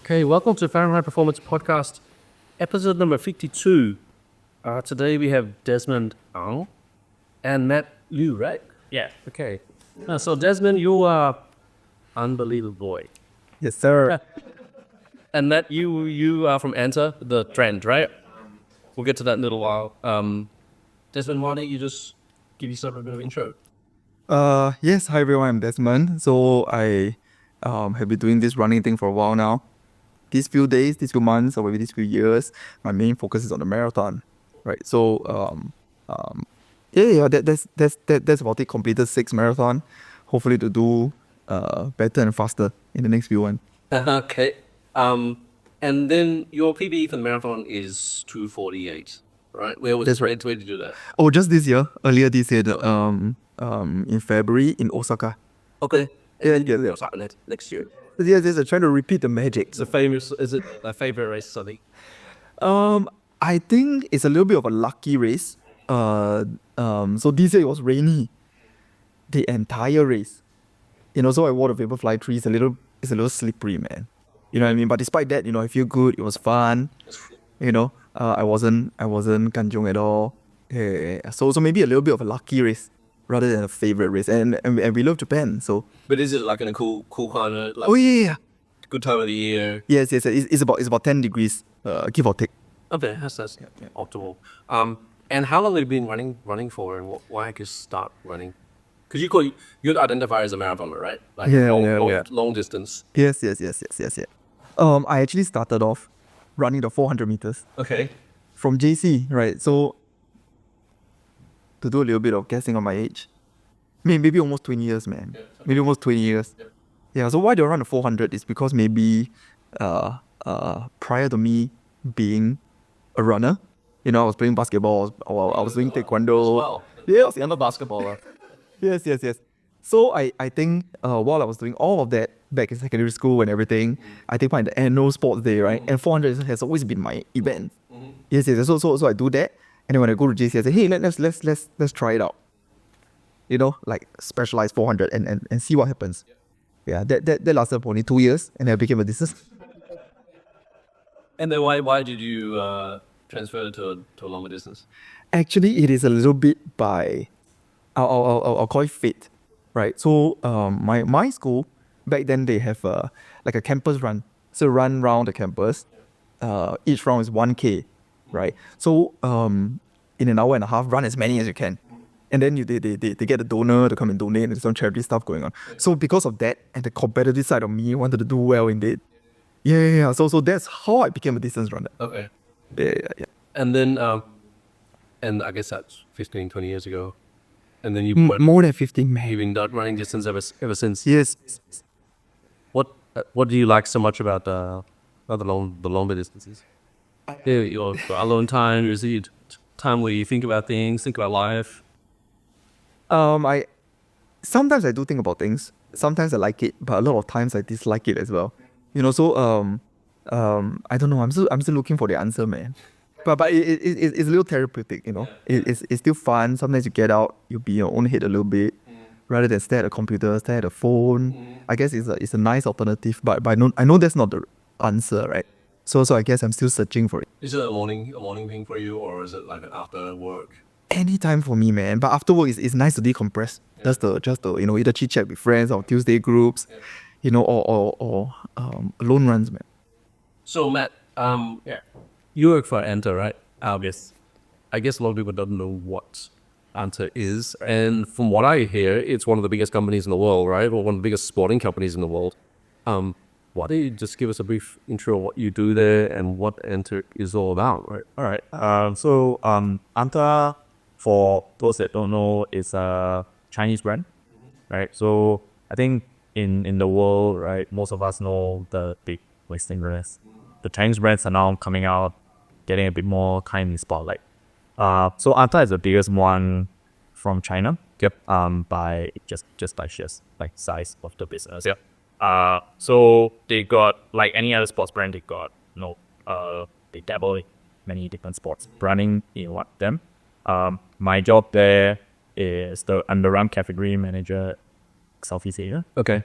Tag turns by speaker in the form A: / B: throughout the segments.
A: Okay, welcome to Fahrenheit Performance Podcast, episode number 52. Today we have Desmond Ang and Matt Liu, right?
B: Yeah.
A: Okay. So Desmond, you are unbelievable boy.
B: Yes, sir.
A: And Matt, you are from ANTA, the trend, right? We'll get to that in a little while. Desmond, why don't you just give yourself a bit of intro?
B: Yes. Hi, everyone. I'm Desmond. So I have been doing this running thing for a while now. These few days, these few months, or maybe these few years, my main focus is on the marathon, right? So that's about it. Completed 6 marathon. Hopefully to do better and faster in the next few one.
A: Okay. And then your PB for the marathon is 2:48, right?
B: That's right.
A: Where did you do that?
B: Oh, just this year, earlier this year, in February in Osaka.
A: Okay.
B: Yeah.
A: Next year.
B: Yes, I'm trying to repeat the magic.
A: Is it a favorite race, I think?
B: I think it's a little bit of a lucky race. So this year it was rainy, the entire race. So I wore the Vaporfly 3. It's a little slippery, man. You know what I mean? But despite that, I feel good. It was fun. I wasn't kanjong at all. Yeah. So maybe a little bit of a lucky race rather than a favorite race. And we love Japan, so.
A: But is it like in a cool climate? Like
B: Oh yeah.
A: good time of the year?
B: Yes. It's about 10 degrees, give or take.
A: Okay, that's optimal. And how long have you been running for, and why did you start running? Because you'd identify as a marathoner, right? Like long distance.
B: Yes. I actually started off running the 400 meters
A: Okay.
B: from JC, right? So to do a little bit of guessing on my age, maybe almost 20 years, man.
A: Yeah.
B: Maybe almost 20 years.
A: Yeah.
B: Yeah. So why do I run the 400 is because maybe prior to me being a runner, I was playing basketball, or I was doing taekwondo.
A: Well,
B: Yeah,
A: I'm a basketballer.
B: Yes. So I think while I was doing all of that back in secondary school and everything, I take part in the annual sports day, right? And 400 has always been my event. Yes. So I do that, and then when I go to JC, I say, hey, let's try it out. Like specialized 400 and see what happens. Yeah, that lasted for only 2 years, and then I became a distance.
A: And then why did you transfer to a longer distance?
B: Actually, it is a little bit by, I'll call it fate, right? So my school back then, they have like a campus run. So run around the campus. Each round is 1K, right? So in an hour and a half, run as many as you can. And then they get a donor to come and donate, and there's some charity stuff going on. So because of that, and the competitive side of me wanted to do well indeed. Yeah. So that's how I became a distance runner.
A: Okay.
B: Yeah.
A: And then, and I guess that's 15, 20 years ago. And then
B: More than 15, man.
A: you've been running distance ever since.
B: Yes.
A: What do you like so much about the longer distances? Your alone time, is it time where you think about things, think about life?
B: Sometimes I do think about things. Sometimes I like it, but a lot of times I dislike it as well. So I don't know. I'm still looking for the answer, man. But it's a little therapeutic, It's still fun. Sometimes you get out, you be your own head a little bit, rather than stare at a computer, stare at a phone. I guess it's a nice alternative, but I know that's not the answer, right? So I guess I'm still searching for it.
A: Is it a morning thing for you, or is it like an after work?
B: Anytime for me, man. But after work, it's nice to decompress. Just to either chit chat with friends or Tuesday groups, or alone runs, man.
A: So Matt, you work for ANTA, right? I guess a lot of people don't know what ANTA is, and from what I hear, it's one of the biggest companies in the world, right? Or one of the biggest sporting companies in the world. Why don't you just give us a brief intro of what you do there and what ANTA is all about, right?
C: All right. So ANTA, for those that don't know, is a Chinese brand, right? So I think in the world, right, most of us know the big Western brands. The Chinese brands are now coming out, getting a bit more kind in spotlight. So ANTA is the biggest one from China.
A: Yep.
C: By just by sheer like size of the business. Yeah. So they got, like any other sports brand, they got they dabble in many different sports. Running is one of them. My job there is the underarm category manager, Southeast Asia.
A: Okay.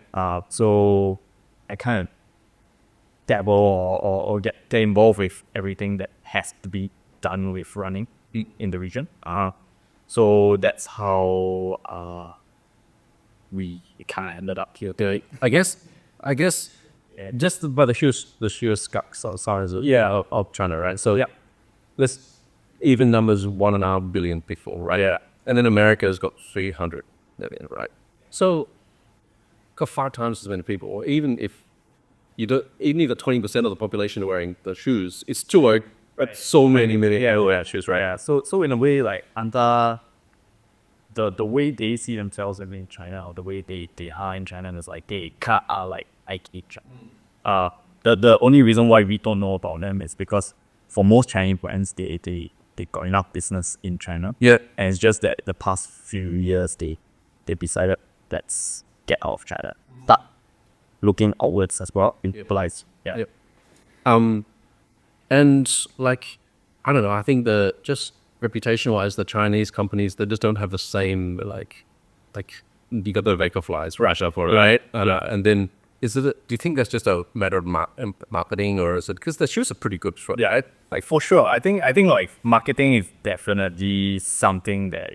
C: So I kind of dabble or get involved with everything that has to be done with running in the region. So that's how we kind of ended up here.
A: Okay. I guess, just about the shoes size of China, right? So let's even numbers 1.5 billion people, right?
C: Yeah.
A: And then America's got 300 million, right? So got 5 times as many people. Or even if you got 20% of the population wearing the shoes, it's still like so many million people wear shoes, right?
C: Yeah. So in a way, like ANTA, the way they see themselves in China, or the way they are in China, is like they are like Ike China. The only reason why we don't know about them is because for most Chinese brands, they got enough business in China.
A: Yeah.
C: And it's just that the past few years they decided, let's get out of China. Start looking outwards as well. Globalize. Yeah.
A: And like, I don't know, I think just reputation-wise, the Chinese companies, they just don't have the same, like you got the Vaporflies, Russia for it, right? And then, do you think that's just a matter of marketing, or is it, because the shoes are pretty good for
C: Yeah, like for sure. I think like marketing is definitely something that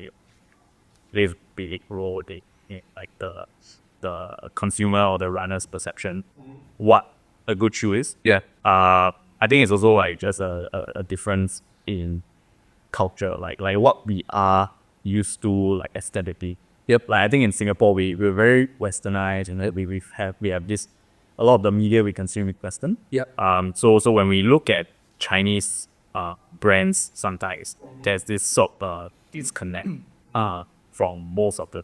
C: plays a big role. Like the consumer or the runner's perception, what a good shoe is.
A: Yeah.
C: I think it's also like just a difference in culture, like what we are used to, like aesthetically.
A: Yep.
C: Like I think in Singapore we're very westernized, and we have this, a lot of the media we consume is Western.
A: Yep.
C: So when we look at Chinese brands, sometimes there's this sort of disconnect from most of the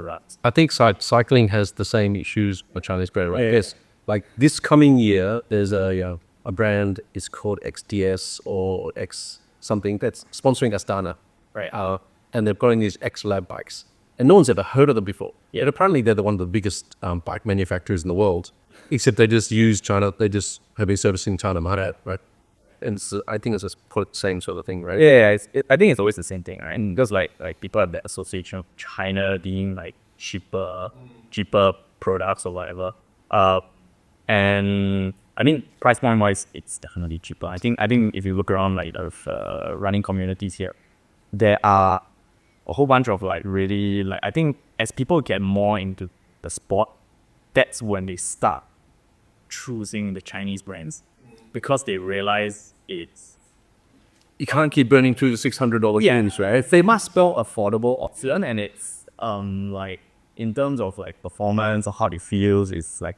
C: runs.
A: I think cycling has the same issues with Chinese brand, right?
C: Yeah.
A: Yes. Like this coming year, there's a brand is called XDS or X something that's sponsoring Astana,
C: Right.
A: And they're calling these X Lab bikes, and no one's ever heard of them before.
C: Yeah.
A: And apparently they're one of the biggest bike manufacturers in the world, except they just use China. They just have been servicing China market, right? And so I think it's just the same sort of thing, right?
C: Yeah, I think it's always the same thing, right? Because like people have that association of China being like cheaper products or whatever. And I mean, price point wise, it's definitely cheaper. I think if you look around like the running communities here, there are a whole bunch of like really, like, I think as people get more into the sport, that's when they start choosing the Chinese brands, because they realize it's,
A: You can't keep burning through the $600 games, right?
C: they must spell affordable option, and it's like in terms of like performance or how it feels, it's like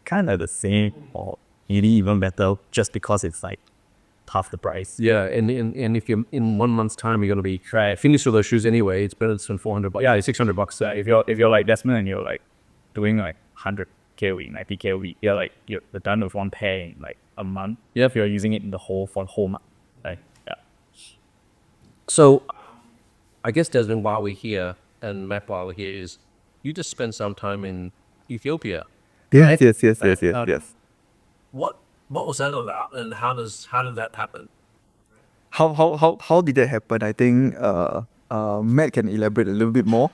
C: kind of the same or maybe even better, just because it's like half the price.
A: Yeah, and if you're in 1 month's time, you're gonna be finished with those shoes anyway. It's better than $400. Yeah, it's $600.
C: If you're like Desmond and you're like doing like 100K a week, 90K a week, you're done with one pair in like a month.
A: Yeah.
C: If you're using it for the whole month. Like, yeah.
A: So, I guess Desmond, while we're here, and Matt, while we're here, is you just spent some time in Ethiopia.
B: Yes.
A: What was that about, and how did that happen?
B: How did that happen? I think Matt can elaborate a little bit more.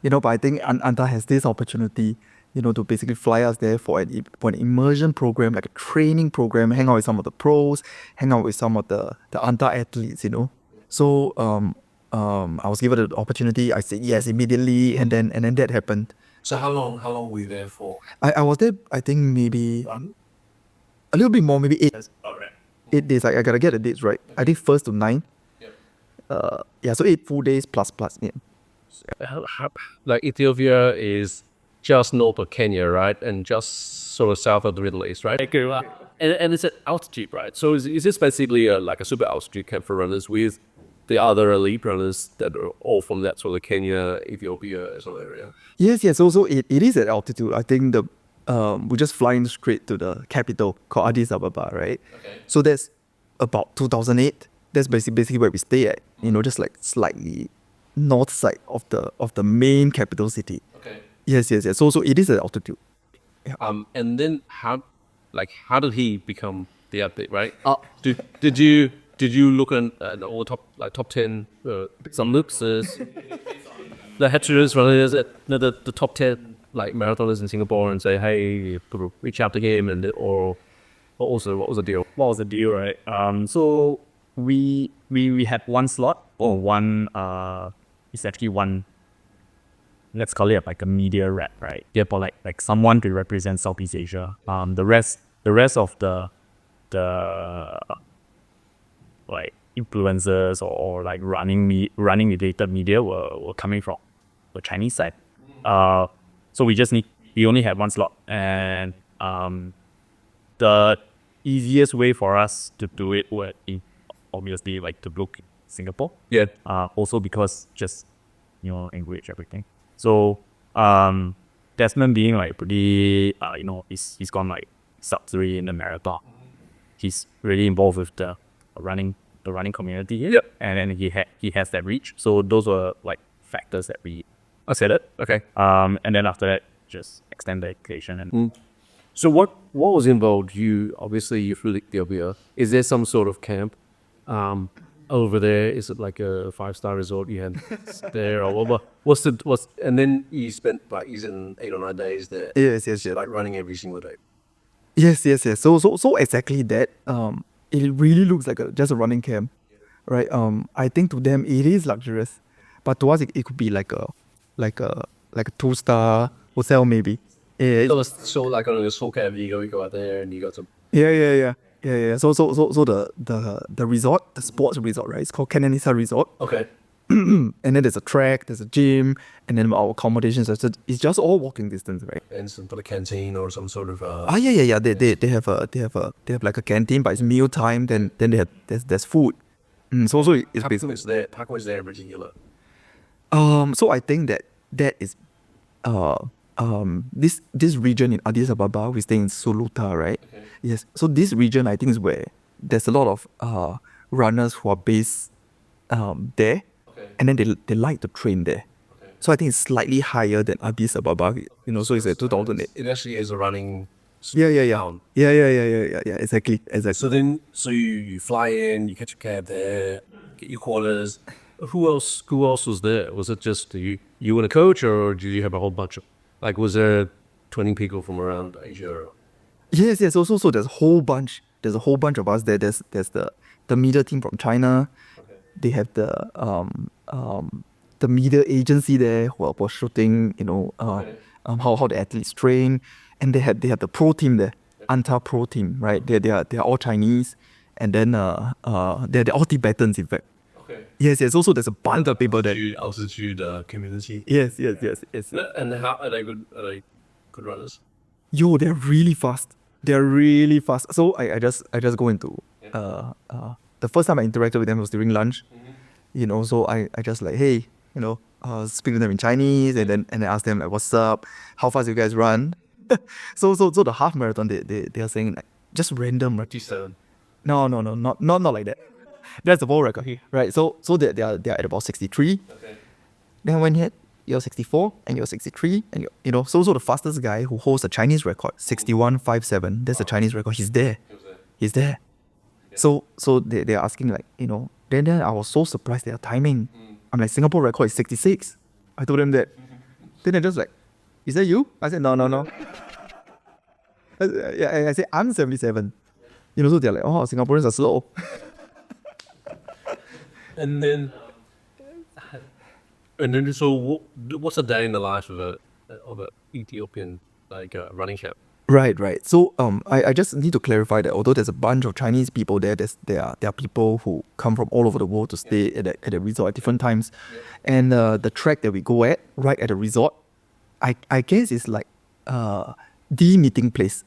B: But I think ANTA has this opportunity, to basically fly us there for an immersion program, like a training program, hang out with some of the pros, hang out with some of the ANTA athletes, So I was given the opportunity. I said yes immediately, and then that happened.
A: So how long were you there for?
B: I was there, I think maybe a little bit more, maybe 8 days. I gotta get the dates right. I think 1st to 9. So 8 full days plus. Yeah.
A: Like Ethiopia is just north of Kenya, right, and just sort of south of the Middle East, right? And it's at altitude, right? So is this basically like a super altitude camp for runners with the other elite runners that are all from that sort of Kenya, Ethiopia sort of area?
B: Yes. Also, it is at altitude. I think we're just flying straight to the capital called Addis Ababa, right?
A: Okay.
B: So that's about 2008. That's basically where we stay at. Just like slightly north side of the main capital city.
A: Okay.
B: Yes. So it is at altitude.
A: And then how did he become the athlete, right? Did you look at all the top 10 some looks the heteros runners at the top 10 like marathoners in Singapore and say, hey, reach out to him, or What was the deal?
C: What was the deal, right? So we had one slot or one it's actually one, let's call it like a media rep, right? Yeah, for like someone to represent Southeast Asia. The rest of the like influencers or like running related media were coming from the Chinese side. So we only had one slot, and the easiest way for us to do it would obviously like to book Singapore.
A: Yeah.
C: Also because just language everything. So Desmond being like pretty he's gone like sub-3 in America. He's really involved with the running community.
A: Yep.
C: And then he has that reach. So those were like factors that we considered.
A: Okay.
C: And then after that, just extend the education and.
A: So what was involved? You flew Ethiopia. Is there some sort of camp over there? Is it like a 5-star resort you had there, or what? And then you spent like 8 or 9 days there.
B: Yes.
A: Like running every single day.
B: Yes. So exactly that. It really looks like just a running camp, right? I think to them it is luxurious, but to us it could be like a 2-star hotel maybe. Yeah.
A: So like on a soul camp, you go out there and you got some.
B: Yeah. So the resort, the sports resort, right? It's called Cananisa Resort.
A: Okay.
B: And then there's a track, there's a gym, and then our accommodations. It's just all walking distance, right?
A: And some sort of canteen or some sort of.
B: Yeah. They have like a canteen, but it's meal time. Then they have there's food. So it's
A: How
B: basically.
A: much there? How much there in particular?
B: So I think that is this region in Addis Ababa, we stay in Suluta, right?
A: Okay.
B: Yes. So this region I think is where there's a lot of runners who are based there.
A: Okay.
B: And then they like to train there.
A: Okay.
B: So I think it's slightly higher than Addis Ababa, so it's a 2008.
A: It actually is a running.
B: Yeah.
A: town.
B: Yeah, exactly.
A: So you fly in, you catch a cab there, get your quarters. Who else was there? Was it just you and a coach, or did you have a whole bunch of, like, was there 20 people from around Asia?
B: Yes. So there's a whole bunch of us there. There's the media team from China.
A: Okay.
B: They have the media agency there who are shooting, how the athletes train, and they have the pro team there, ANTA pro team, right? They are all Chinese, and then they're all Tibetans, in fact.
A: Okay.
B: Yes. Also, there's a bunch of people there.
A: Altitude community.
B: Yes.
A: And how are they good? Are they good runners?
B: Yo, they're really fast. So I just go into the first time I interacted with them was during lunch.
A: Mm-hmm.
B: So I just like, hey, speak to them in Chinese, and then ask them like, what's up? How fast you guys run? so the half marathon they are saying like just random, right?
A: 57.
B: No, not like that. That's the world record, right? So they are at about 63.
A: Okay.
B: Then when you're 64 and you're 63 and so the fastest guy who holds the Chinese record 61.57. That's the Chinese record. He's there. He's there. So they're asking like then I was so surprised their timing. I'm like, Singapore record is 66. I told them that. Then they're just like, is that you? I said no. I said I'm 77. So they're like, oh, Singaporeans are slow.
A: And then, so what's a day in the life of a Ethiopian running camp?
B: Right. So I just need to clarify that although there's a bunch of Chinese people there, there are people who come from all over the world to stay at the resort at different times, and the track that we go at right at the resort, I guess is like the meeting place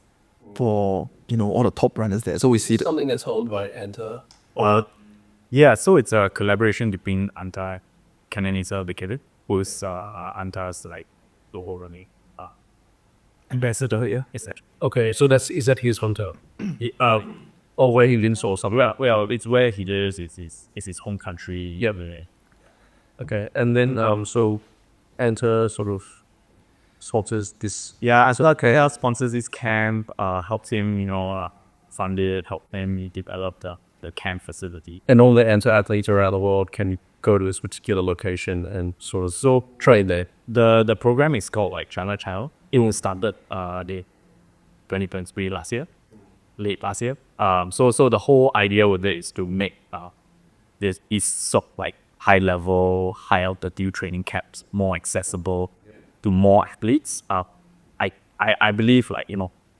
B: for all the top runners there. So we see
A: Something that's held by ANTA.
C: Yeah, so it's a collaboration between ANTA, Cananisa Bikini, who's ANTA's like the whole running
B: ambassador here.
C: is that
A: Okay, so is that his hotel?
C: or where he lives or something. Well, it's where he lives. It's his home country.
A: Yep. Okay, and then so ANTA sort of sponsors this.
C: Yeah, so KL sponsors this camp, helps him, fund it, help him develop the camp facility.
A: And all the ANTA athletes around the world can go to this particular location and sort of train there.
C: The program is called like China Channel. It was started 2023 last year. late last year. So the whole idea with it is to make this is sort of like high level, high altitude training camps more accessible to more athletes. I believe, like,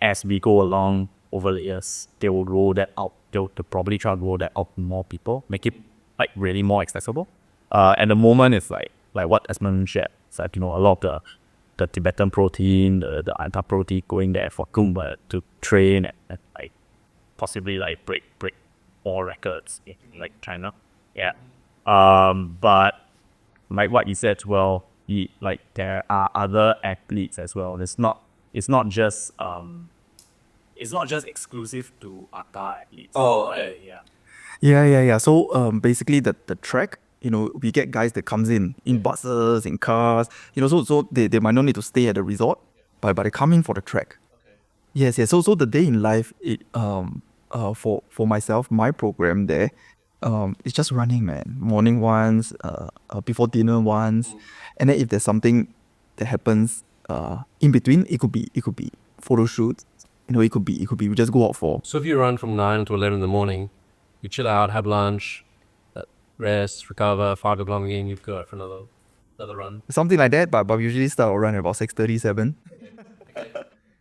C: as we go along over the years, they will roll that out. They'll probably try to roll that out to more people, make it like really more accessible. At the moment, it's like what Desmond shared. It's like, a lot of the Tibetan protein, the ANTA protein going there for Kumba to train and like possibly like break all records in like China. Yeah. But like what you said, well, there are other athletes as well. It's not just exclusive to ANTA athletes.
A: Oh,
C: yeah.
B: Yeah. So basically the track, we get guys that comes in buses, in cars, so they might not need to stay at the resort, but they come in for the track.
A: Okay.
B: Yes. So the day in life, for myself, my program there, it's just running, man. Morning once, before dinner once, and then if there's something that happens in between, it could be photo shoots. It could be we just go out for.
A: So if you run from 9 to 11 in the morning, you chill out, have lunch, rest, recover, 5 o'clock again, you go out for another run.
B: Something like that, but we usually start our run at about 6:37.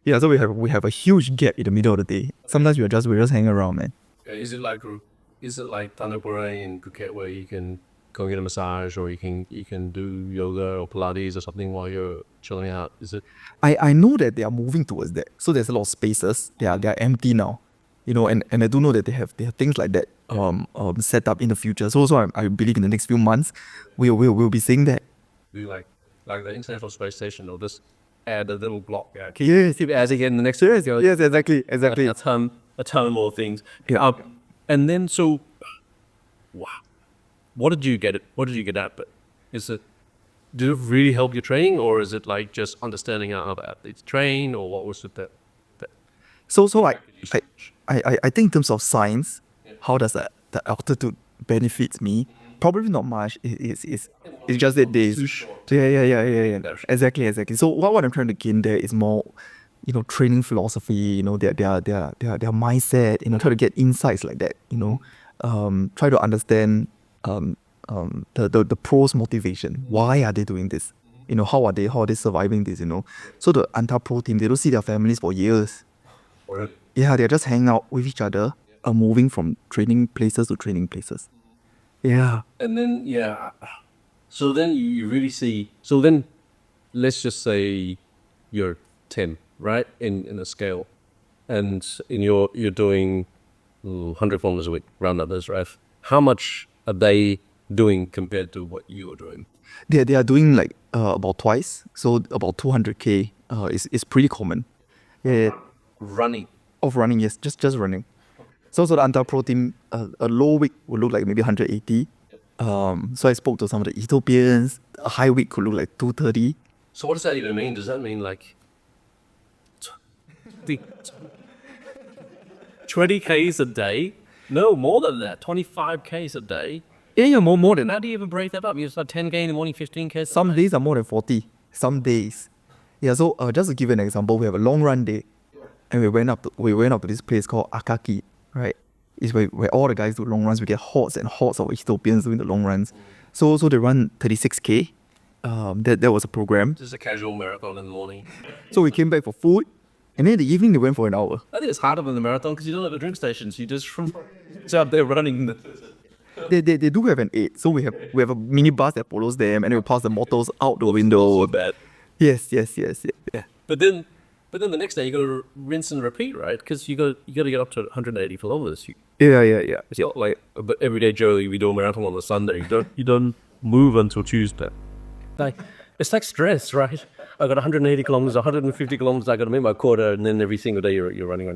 B: Yeah, so we have a huge gap in the middle of the day. Sometimes we're just hanging around, man.
A: Is it like Thunderborough in Phuket where you can go and get a massage, or you can do yoga or Pilates or something while you're chilling out? Is it?
B: I know that they are moving towards that. So there's a lot of spaces. They are empty now. And I do know that they have things like that set up in the future. So I believe in the next few months we'll be seeing that.
A: Do you like the International Space Station, they'll just add a little block. Yeah.
B: Okay, yes.
A: Keep adding it in the next year.
B: Yes, exactly.
A: A ton more things.
B: Yeah.
A: And then wow. What did you get at? But did it really help your training, or is it like just understanding how other athletes train, or what was it that
B: So I think in terms of science, how does the altitude benefits me? Probably not much. It's just that days. Yeah. Exactly. So what I'm trying to gain there is more, training philosophy. Their mindset. Try to get insights like that. Try to understand the pros' motivation. Why are they doing this? How are they surviving this? So the ANTA pro team, they don't see their families for years. Yeah, they're just hanging out with each other, moving from training places to training places. Yeah.
A: And then, so then you really see, so then let's just say you're 10, right, in a scale, and you're doing 100 kilometers a week, round numbers, right? How much are they doing compared to what you're doing?
B: They are doing like about twice, so about 200K is pretty common. Yeah.
A: Running?
B: Of running, yes, just running. So the ANTA pro team, a low week would look like maybe 180. So I spoke to some of the Ethiopians. A high week could look like 230.
A: So what does that even mean? Does that mean like 20 Ks a day? No, more than that. 25 Ks a day.
B: Yeah, more than that.
A: How do you even break that up? You start 10K in the morning, 15 Ks.
B: Some days are more than 40. Some days. Yeah. So just to give you an example, we have a long run day, and we went up to this place called Akaki. Right, it's where all the guys do long runs. We get hordes and hordes of Ethiopians doing the long runs. So they run 36K. That was a program.
A: Just a casual marathon in the morning.
B: So we came back for food, and then in the evening they went for an hour.
A: I think it's harder than the marathon because you don't have the drink stations. You just out there running.
B: They do have an aid. So we have a mini bus that follows them, and then we pass the bottles out the window.
A: Bad.
B: Yes.
A: Yeah. But then the next day you got to rinse and repeat, right? Because you got to get up to 180 kilometers.
B: Yeah.
A: It's not like, but everyday Joe, we do a marathon on a Sunday. You don't move until Tuesday. It's like stress, right? I got 180 kilometers, 150 kilometers. I got to make my quota, and then every single day you're running,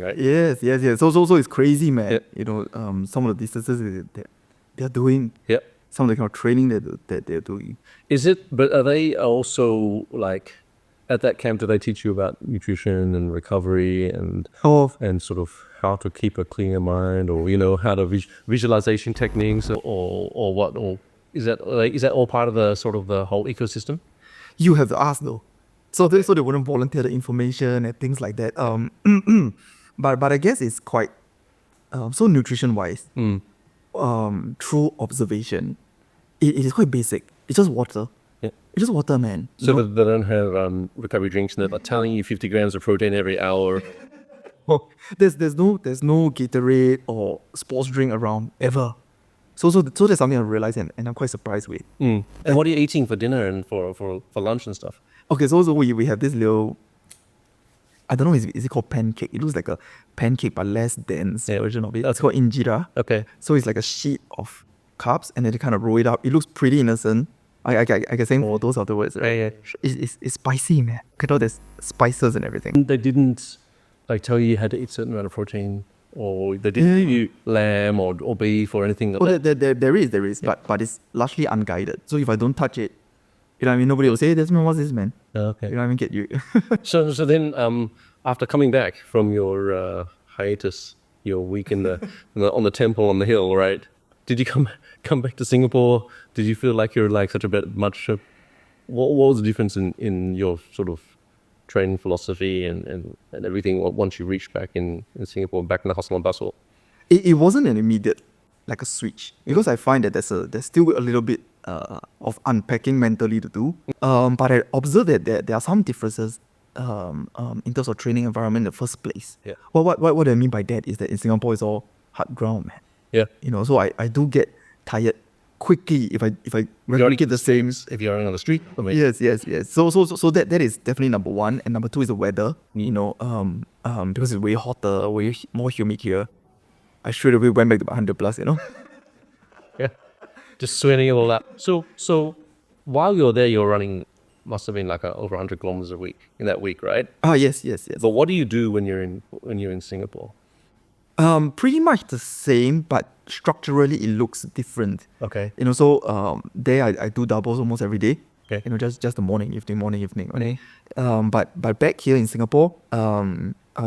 A: right?
B: Yes. So it's crazy, man. Yeah. Some of the distances they're doing.
A: Yeah.
B: Some of the kind of training that they're doing.
A: Is it? But are they also like? At that camp, do they teach you about nutrition and recovery and sort of how to keep a clear mind, or how to visualization techniques, or what? Or is that all part of the sort of the whole ecosystem?
B: You have to ask though. So they wouldn't volunteer the information and things like that. But I guess it's quite so nutrition wise. Through observation, it is quite basic. It's just water.
A: Yeah.
B: It's just water, man.
A: So they don't have recovery drinks and they're like telling you 50 grams of protein every hour.
B: There's no Gatorade or sports drink around ever. So that's something I realized and I'm quite surprised with.
A: And what are you eating for dinner and for lunch and stuff?
B: Okay, so we have this little, I don't know, is it called pancake? It looks like a pancake but less dense version of it. It's called injera.
A: Okay.
B: So it's like a sheet of carbs and then they kind of roll it up. It looks pretty innocent. I can say all those are the words, right?
A: Yeah.
B: It's spicy, man. You know, there's spices and everything.
A: They didn't like tell you how to eat a certain amount of protein, or they didn't give you lamb or beef or anything like that?
B: There is, but it's largely unguided. So if I don't touch it, you know what I mean? Nobody will say, hey, Desmond, what's this, man?
A: Okay.
B: You know what I mean? Get you.
A: So then, after coming back from your hiatus, your week on the temple on the hill, right? Did you come back to Singapore? Did you feel like you're like such a bit much? What was the difference in your sort of training philosophy and everything once you reached back in Singapore, back in the hustle and bustle?
B: It wasn't an immediate like a switch because I find that there's still a little bit of unpacking mentally to do. But I observed that there are some differences in terms of training environment in the first place.
A: Yeah.
B: Well, what I mean by that is that in Singapore it's all hard ground, man.
A: Yeah.
B: You know, so I do get tired quickly if I replicate the same.
A: If you're on the street. I mean,
B: Yes. So that is definitely number one, and number two is the weather. You know, because it's way hotter, way more humid here. I straight away went back to 100 plus. You know.
A: Yeah. Just sweating it all up. So while you're there, you're running. Must have been like over 100 kilometers a week in that week, right?
B: Yes.
A: But what do you do when you're in Singapore?
B: Pretty much the same, but structurally it looks different.
A: Okay.
B: You know, so there I do doubles almost every day.
A: Okay.
B: You know, just the morning, evening. Right?
A: Okay.
B: But back here in Singapore,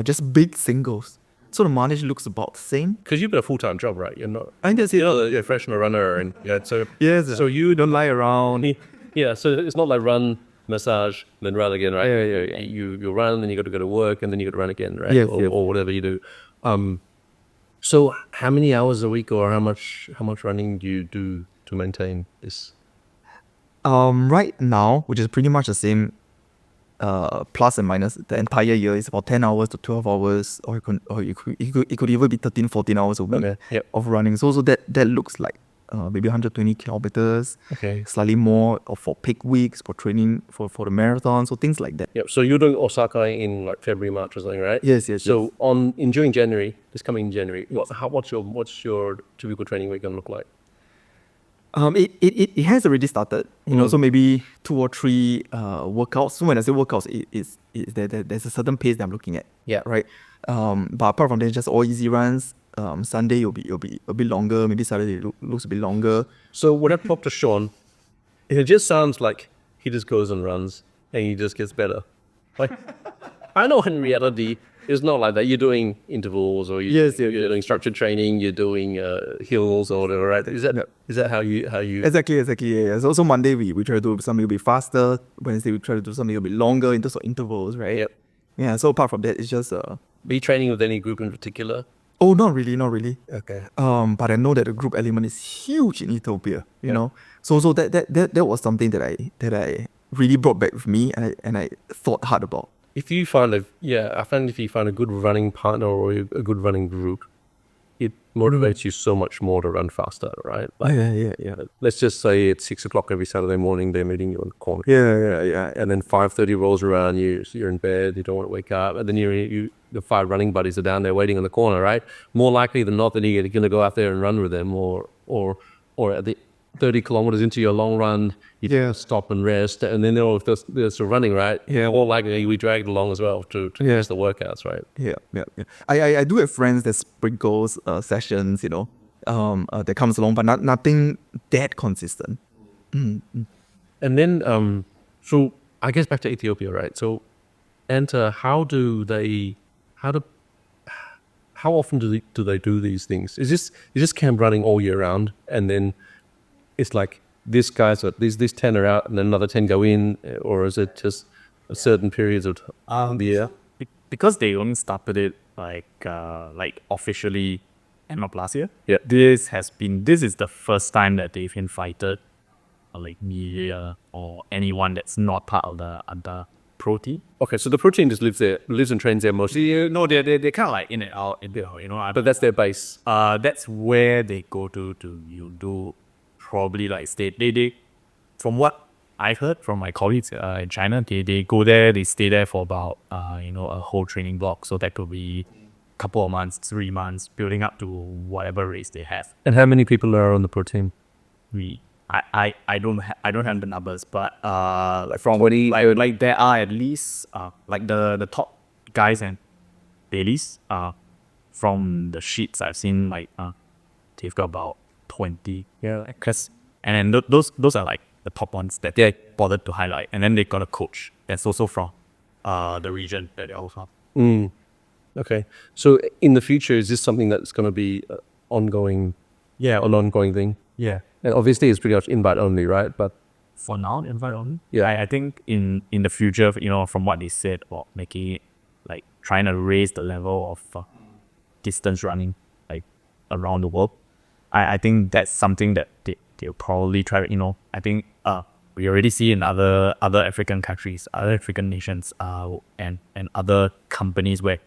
B: just big singles. So the mileage looks about the same.
A: Because you've got a full-time job, right? You're not.
B: I think that's it.
A: You're a professional runner, and so
B: Yes.
A: So you
B: don't lie around.
A: Yeah. So it's not like run, massage, then run again, right?
B: Yeah.
A: You run, then you got to go to work, and then you got to run again, right?
B: Yes,
A: or whatever you do. So how many hours a week, or how much running do you do to maintain this?
B: Right now, which is pretty much the same, plus and minus, the entire year is about 10 hours to 12 hours, or it could even be 13, 14 hours a week
A: Okay. Yep.
B: of running. So that looks like maybe 120 kilometers,
A: Okay.
B: slightly more for peak weeks, for training for the marathon, so things like that.
A: Yep. So you're doing Osaka in like February, March or something, right?
B: Yes.
A: So during January, this coming January, what's your typical training week gonna look like?
B: It has already started, you know, so maybe 2 or 3 workouts. So when I say workouts, there's a certain pace that I'm looking at.
A: Yeah.
B: Right. But apart from that, just all easy runs. Sunday it'll be a bit longer. Maybe Saturday looks a bit longer.
A: So when I talk to Sean, it just sounds like he just goes and runs and he just gets better. Like, I know in reality it's not like that. You're doing intervals or you're doing structured training. You're doing hills or whatever, right? Is that how you?
B: Exactly. Yeah. So Monday we try to do something a bit faster. Wednesday we try to do something a bit longer in terms of intervals, right?
A: Yep.
B: Yeah. So apart from that, it's just
A: Are you training with any group in particular?
B: Oh, not really.
A: Okay.
B: But I know that the group element is huge in Ethiopia. You know, so that was something that I really brought back with me, and I thought hard about.
A: If you find if you find a good running partner or a good running group, it motivates you so much more to run faster, right? Like,
B: Yeah.
A: let's just say it's 6 o'clock every Saturday morning. They're meeting you on the corner.
B: Yeah.
A: And then 5:30 rolls around. You're in bed. You don't want to wake up. And then the 5 running buddies are down there waiting on the corner, right? More likely than not, that you're going to go out there and run with them, or at the 30 kilometers into your long run, you stop and rest, and then if they're still running, right?
B: Yeah.
A: More likely we dragged along as well to test the workouts, right?
B: Yeah. I do have friends that sprinkles sessions, you know, that comes along, but nothing that consistent.
A: And then, so I guess back to Ethiopia, right? So, ANTA, how often do they do these things? Is this camp running all year round, and then it's like these 10 are out and then another 10 go in, or is it just certain periods of the year?
C: Because they only started it like officially end of last year.
A: Yeah.
C: This is the first time that they've invited like media or anyone that's not part of the ANTA pro team.
A: Okay, so the pro team just lives and trains there mostly.
C: No, they're kind of like in and out,
A: But that's their base.
C: That's where they go to you do probably like stay. They from what I've heard from my colleagues in China, they go there, they stay there for about a whole training block. So that could be a couple of months, 3 months, building up to whatever race they have.
A: And how many people are on the pro team?
C: I don't have the numbers, but like from like there are at least like the top guys and dailies from the sheets I've seen, like they've got about 20.
A: Yeah.
C: And then those are like the top ones that they bothered to highlight. And then they got a coach that's also from the region that they also have.
A: Okay. So in the future, is this something that's going to be ongoing?
C: Yeah.
A: An ongoing thing?
C: Yeah.
A: And obviously it's pretty much invite only, right? But
C: For now, invite only.
A: Yeah.
C: I think in the future, from what they said about making it, like trying to raise the level of distance running, like around the world, I think that's something that they'll probably try. I think we already see in other African countries, other African nations, and other companies where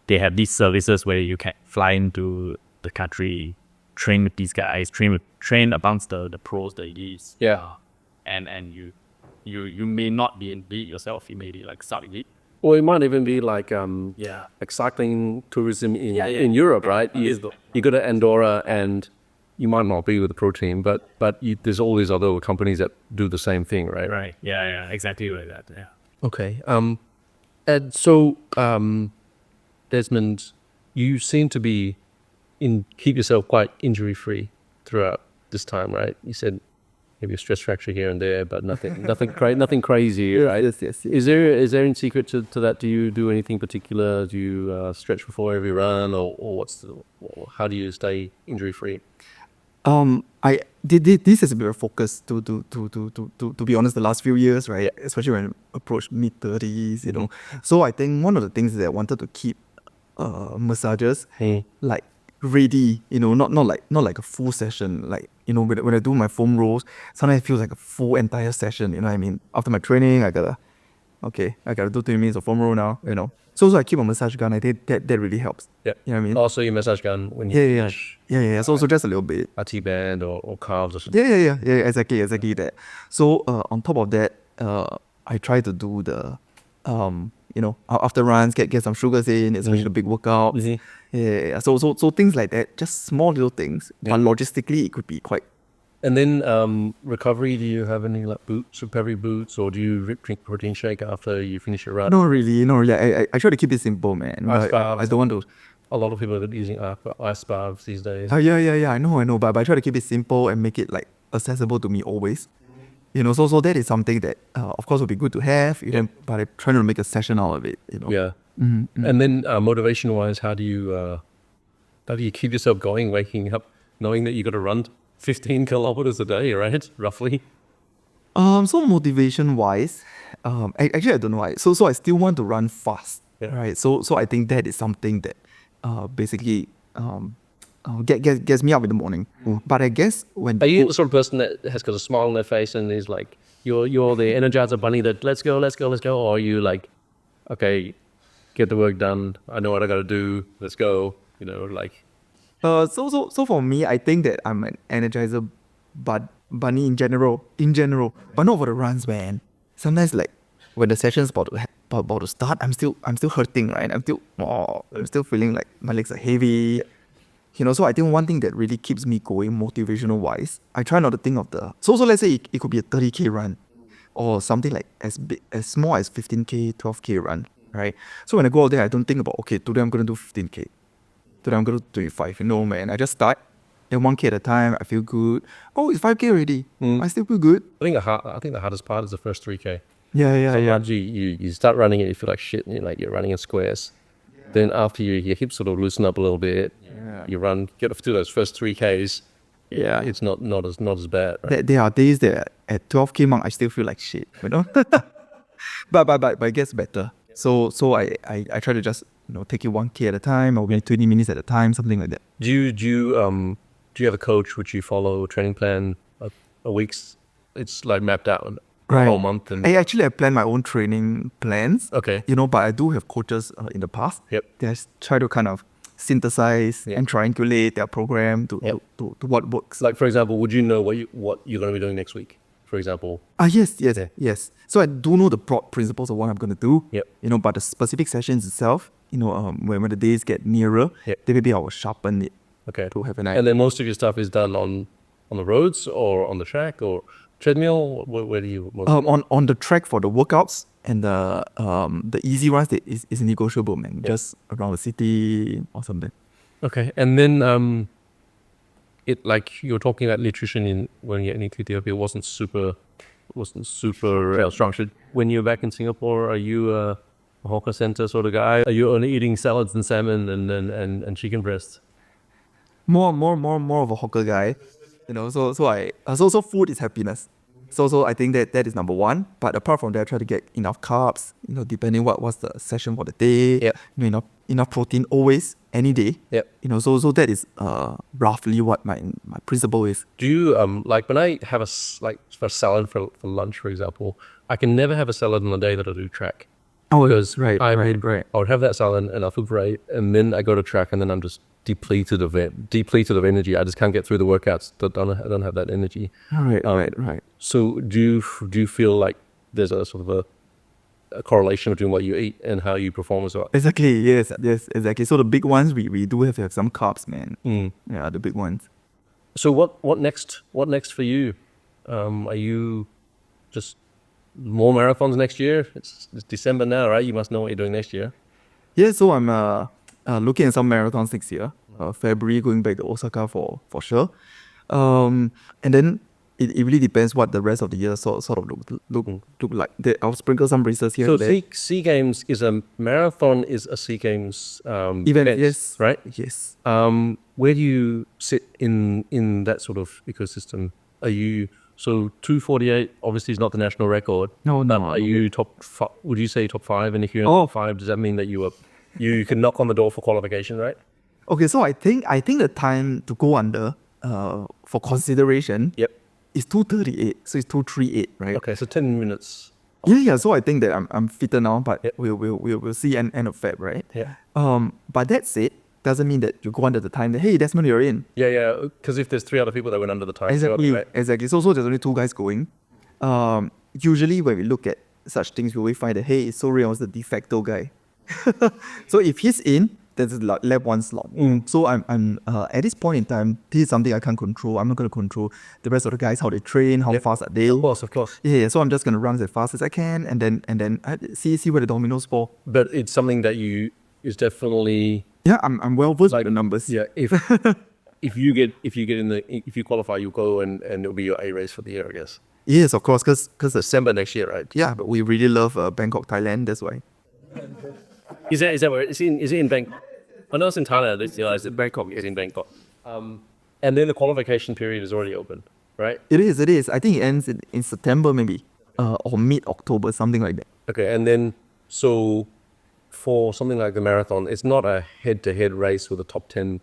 C: they have these services where you can fly into the country, train with these guys, train amongst the pros, the elites.
A: Yeah.
C: And you may not be elite yourself. You may be like sub-elite.
A: Or it might even be like like cycling tourism in Europe, right? You go to Andorra and you might not be with the pro team, but there's all these other companies that do the same thing, right?
C: Right. Yeah. Exactly like that. Yeah.
A: Okay. And so, Desmond, you seem to be keep yourself quite injury free throughout this time, right? You said maybe a stress fracture here and there, but nothing crazy, right?
B: Yes.
A: Is there any secret to that? Do you do anything particular? Do you stretch before every run, or how do you stay injury free?
B: I did this has been a focus to be honest the last few years, right? Especially when I approached mid-30s, So I think one of the things that I wanted to keep massagers like ready, not like a full session. Like, when I do my foam rolls, sometimes it feels like a full entire session, you know what I mean? After my training, I gotta do 20 minutes of foam roll now, So I keep a massage gun. I think that really helps.
A: Yeah.
B: You know what I mean?
A: Also, your massage gun when you
B: Yeah. So just a little bit.
A: a T-band or calves or something.
B: Yeah, exactly that. So on top of that, I try to do the, after runs, get some sugars in, especially the big workout. Yeah. So things like that, just small little things.
A: Yeah.
B: But logistically, it could be quite.
A: And then recovery, do you have any like recovery boots, or do you drink protein shake after you finish your run?
B: Not really. I try to keep it simple, man. I don't want to.
A: A lot of people are using ice baths these days.
B: Yeah. I know. But I try to keep it simple and make it like accessible to me always. So that is something that of course would be good to have. But I'm trying to make a session out of it.
A: Yeah.
B: Mm-hmm.
A: And then motivation-wise, how do you keep yourself going, waking up, knowing that you got to run 15 kilometers a day, right? Roughly.
B: So motivation-wise, actually I don't know why. So I still want to run fast, right? So I think that is something that basically gets me up in the morning. But I guess when
A: Are you the sort of person that has got a smile on their face and is like you're the Energizer bunny that let's go, or are you like, okay, get the work done, I know what I got to do, let's go,
B: So for me, I think that I'm an Energizer bunny in general, but not for the runs, man. Sometimes like when the session's about to start, I'm still hurting, right? I'm still feeling like my legs are heavy, So I think one thing that really keeps me going motivational wise, I try not to think of so let's say it could be a 30K run, or something like as small as 15K, 12K run, right? So when I go out there, I don't think about, okay, today I'm gonna do 15K. Today I'm going to do 25. Man. I just start. Then 1K at a time. I feel good. Oh, it's 5K already. I still feel good.
A: I think the hardest part is the first 3K.
B: Yeah.
A: Sometimes you start running it, you feel like shit, and you're running in squares. Then after your hips sort of loosen up a little bit, you get through those first 3Ks. Yeah, it's not as bad. Right?
B: There are days that at 12K mark I still feel like shit, but it gets better. So I try to just take it 1K at a time or maybe 20 minutes at a time, something like that.
A: Do you have a coach which you follow a training plan a week's? It's like mapped out a whole month. And
B: I plan my own training plans.
A: Okay.
B: But I do have coaches in the past.
A: Yep.
B: They try to kind of synthesize and triangulate their program to what works.
A: Like, for example, would you know what you're going to be doing next week? For example.
B: Yes. So I do know the broad principles of what I'm going to do.
A: Yep.
B: But the specific sessions itself, when the days get nearer, then maybe I will sharpen it.
A: Okay.
B: To have an idea.
A: And then most of your stuff is done on the roads or on the track or treadmill. Where do you?
B: On the track for the workouts and the easy runs is negotiable, man. Just around the city or something.
A: Okay. And then it like you were talking about nutrition when you're in Ethiopia wasn't super structured. When you're back in Singapore, are you a hawker center sort of guy? Are you only eating salads and salmon and chicken breast?
B: More of a hawker guy, so food is happiness. So I think that is number one. But apart from that, I try to get enough carbs, depending what's the session for the day.
A: Yep.
B: Enough protein always, any day.
A: Yep.
B: So that is roughly what my principle is.
A: Do you like when I have a salad for lunch, for example, I can never have a salad on the day that I do track.
B: Oh,
A: because
B: right.
A: I would have that salad and I'll feel great, and then I go to track and then I'm just depleted of energy. I just can't get through the workouts. I don't have that energy.
B: Right.
A: So do you feel like there's a sort of a correlation between what you eat and how you perform as well?
B: Exactly. Yes. Exactly. So the big ones we do have to have some carbs, man. Yeah, the big ones.
A: So what next? What next for you? Are you just more marathons next year? It's December now, right? You must know what you're doing next year.
B: Yeah. So I'm looking at some marathons next year. February going back to Osaka for sure. And then it really depends what the rest of the year sort of look like. I'll sprinkle some races here.
A: So
B: and there.
A: Sea Games is a marathon, is a Sea Games
B: event. Yes.
A: Right.
B: Yes.
A: Where do you sit in that sort of ecosystem? Are you 2:48? Obviously, is not the national record.
B: No.
A: Are you top? Would you say top 5? And if you're in top 5, does that mean that you can knock on the door for qualification, right?
B: Okay, so I think the time to go under for consideration is 2:38. So it's 2:38, right?
A: Okay, so 10 minutes.
B: Yeah. So I think that I'm fitter now, but we'll see end of Feb, right?
A: Yeah.
B: But that said, doesn't mean that you go under the time that, hey, Desmond, you're in.
A: Yeah. Because if there's 3 other people that went under the time.
B: Exactly. So there's only 2 guys going. Usually when we look at such things, we always find that, hey, Sorian was the de facto guy. So if he's in, there's lap 1 slot. So I'm at this point in time, this is something I can't control. I'm not going to control the rest of the guys, how they train, how fast are they.
A: Of course.
B: Yeah. So I'm just going to run as fast as I can, and then see where the dominoes fall.
A: But it's something that is definitely.
B: Yeah, I'm well versed with the numbers.
A: Yeah, if you qualify, you go and it'll be your A race for the year, I guess.
B: Yes, of course, because
A: December next year, right?
B: Yeah, but we really love Bangkok, Thailand. That's why.
A: Is that where is it in Bangkok? I know it's in Thailand. It's in Bangkok. It's in Bangkok. And then the qualification period is already open, right?
B: It is. I think it ends in September maybe, or mid-October, something like that.
A: Okay, and then so. For something like the marathon, it's not a head-to-head race with the top 10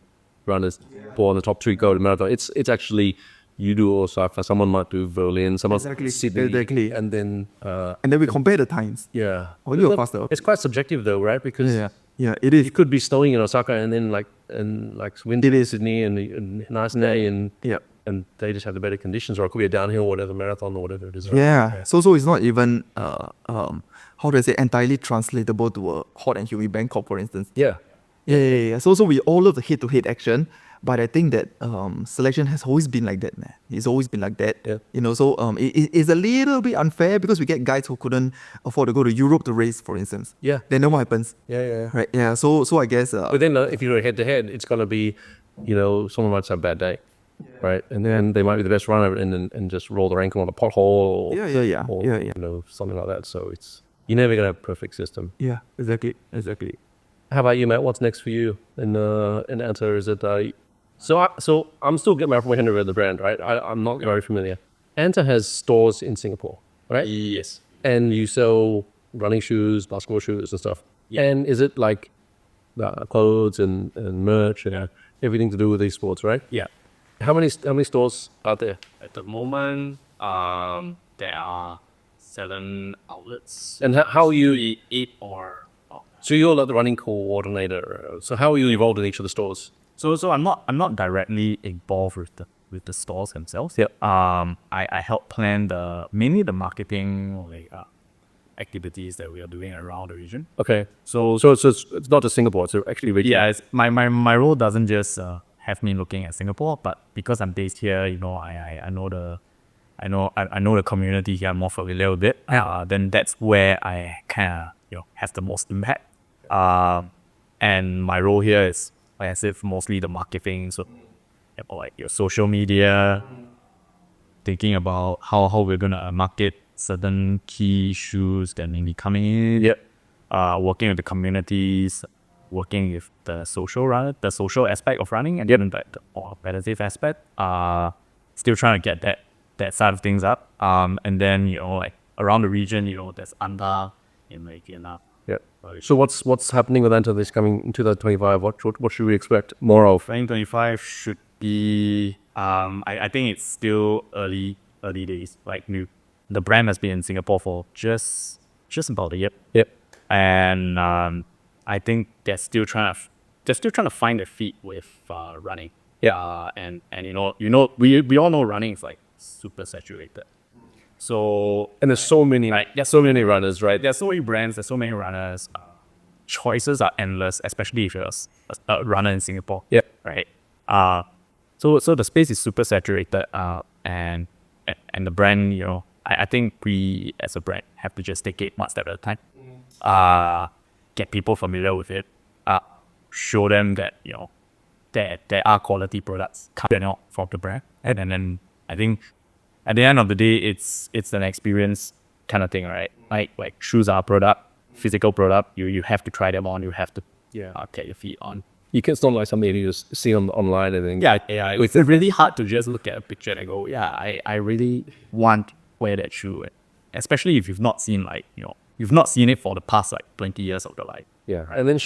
A: runners or the top 3 go to the marathon. It's actually you do Osaka, someone might do Berlin, someone Sydney, and then
B: we compare the times.
A: Yeah,
B: or you're faster.
A: It's quite subjective though, right? Because
B: it is.
A: It could be snowing in Osaka and then windy in Sydney and nice day and they just have the better conditions, or it could be a downhill or whatever marathon or whatever it is. Right?
B: Yeah. So it's not even how do I say, entirely translatable to a hot and humid Bangkok, for instance.
A: Yeah.
B: So we all love the head-to-head action, but I think that selection has always been like that, man. It's always been like that.
A: Yeah.
B: So it's a little bit unfair because we get guys who couldn't afford to go to Europe to race, for instance.
A: Yeah.
B: Then what happens?
A: Yeah.
B: Right. Yeah. So I guess.
A: But then if you're head-to-head, it's gonna be, someone might have a bad day. Right, and then they might be the best runner and just roll their ankle on a pothole. Or, something like that. So you're never gonna have a perfect system.
B: Yeah, exactly.
A: How about you, Matt? What's next for you in ANTA? Is it so I'm still getting my information about the brand, right? I'm not very familiar. ANTA has stores in Singapore, right?
C: Yes.
A: And you sell running shoes, basketball shoes, and stuff.
C: Yeah.
A: And is it like clothes and merch and everything to do with esports, right?
D: Yeah.
A: How many stores are there?
D: At the moment, there are 7 outlets.
A: And how are you?
D: 8 or
A: So you're like the running coordinator. So how are you involved in each of the stores?
C: So I'm not directly involved with the stores themselves.
A: Yep.
C: I help plan mainly the marketing activities that we are doing around the region.
A: Okay.
C: So
A: It's not just Singapore. It's actually regional.
C: yeah, my role doesn't just have me looking at Singapore, but because I'm based here, I know the community here. I'm more familiar with it. Then that's where I kind of have the most impact. And my role here is, like I said, mostly the marketing. So like your social media, thinking about how we're gonna market certain key issues that may be coming in.
A: Yep.
C: Working with the communities, working with the social aspect of running, and then the competitive aspect. Still trying to get that side of things up. And then like around the region, there's ANTA in Vietnam.
A: Yeah. So what's happening with ANTA this coming in 2025? What should we expect more of?
C: 2025 should be. I think it's still early days. Like the brand has been in Singapore for just about a year.
A: Yep.
C: And I think they're still trying to find their feet with running.
A: Yeah.
C: And we all know running is like super saturated. So
A: And there's so many runners, right?
C: there's so many brands, there's so many runners. Choices are endless, especially if you're a runner in Singapore.
A: Yeah.
C: Right. So the space is super saturated. And the brand, I think we as a brand have to just take it one step at a time. Get people familiar with it. Show them that there are quality products coming out from the brand, and then I think at the end of the day, it's an experience kind of thing, right? Like shoes are a product, physical product. You have to try them on. You have to get your feet on.
A: It's not like something you just see online and then
C: It's really hard to just look at a picture and go, I really want to wear that shoe, especially if you've not seen you've not seen it for the past 20 years of your life.
A: Yeah. And then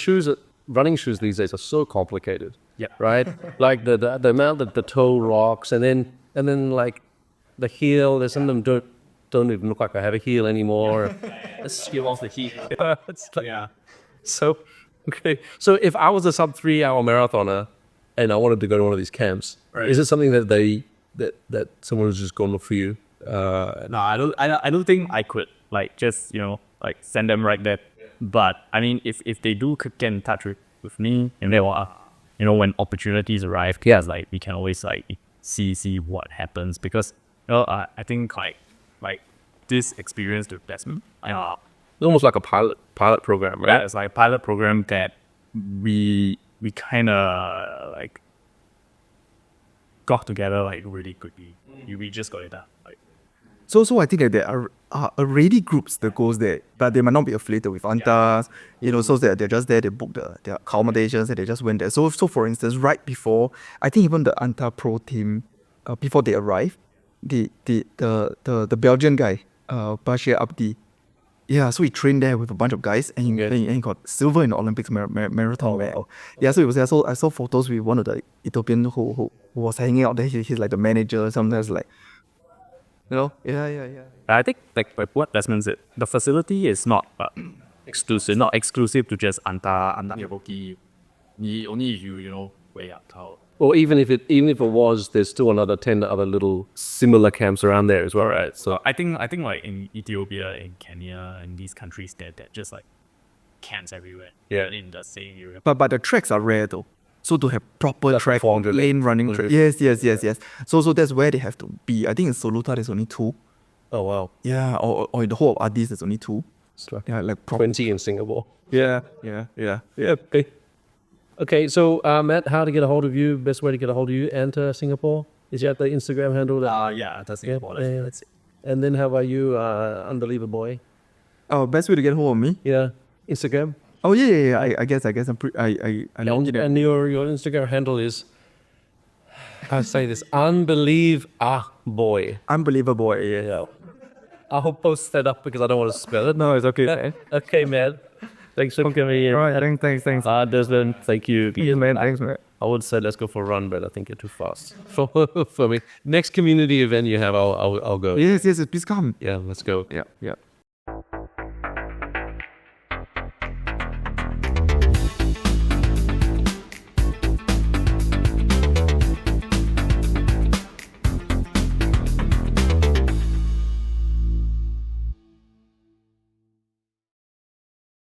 A: running shoes these days are so complicated.
C: Yeah.
A: Right? Like the amount that the toe rocks and then like the heel, some of them don't even look like I have a heel anymore.
C: Let's give off the heat.
A: It's like, So okay. So if I was a sub 3 hour marathoner and I wanted to go to one of these camps, is it something that that someone has just gone look for you?
C: No, I don't think I could just send them right there. But I mean, if they do get in touch with me, and they when opportunities arrive, we can always see what happens, because I think like this experience with Desmond,
A: It's almost like a pilot program, right?
C: yeah, it's like a pilot program that we kind of got together really quickly. We just got it done.
B: So I think that there are already groups that goes there, but they might not be affiliated with ANTA, so that they're just there, they book their accommodations and they just went there. So for instance, right before, I think even the ANTA Pro team, before they arrived, the Belgian guy, Bashir Abdi, so he trained there with a bunch of guys and he got silver in the Olympics marathon.
A: Wow.
B: Yeah, so it was, I saw photos with one of the Ethiopian who was hanging out there. He's like the manager, sometimes
C: I think what Desmond said, the facility is not exclusive to just ANTA Yaboki. Only if you way out how.
A: Or even if it was, there's still another 10 other little similar camps around there as well, right? So
C: I think in Ethiopia, in Kenya, in these countries, they're just camps everywhere.
A: Yeah.
C: In the same area.
B: But the tracks are rare though. So to have proper track
A: 400
B: lane running track. Yes. So that's where they have to be. I think in Soluta there's only 2.
A: oh wow,
B: Yeah, or in the whole of Addis there's only 2. Yeah, like
A: 20 in Singapore.
B: Yeah.
A: Okay, so Matt, how to get a hold of you? Best way to get a hold of you? Enter Singapore. Is that the Instagram handle?
C: That's
A: Yeah, let's see. And then how about you, Unbeliever Boy?
B: Oh, best way to get hold of me?
A: Yeah, Instagram.
B: Oh yeah. I guess I'm I log in.
A: And your Instagram handle is, I'll say this, Boy.
B: Unbelievable. Yeah.
A: I'll post that up because I don't want to spell it.
B: No, it's okay.
A: Okay, man. Thanks for coming in.
B: All right, I think thanks.
A: Desmond, thank you.
B: Yeah, man, thanks, man.
A: I would say let's go for a run, but I think you're too fast for me. Next community event you have, I'll go.
B: Yes, please come.
A: Yeah, let's go.
B: Yeah.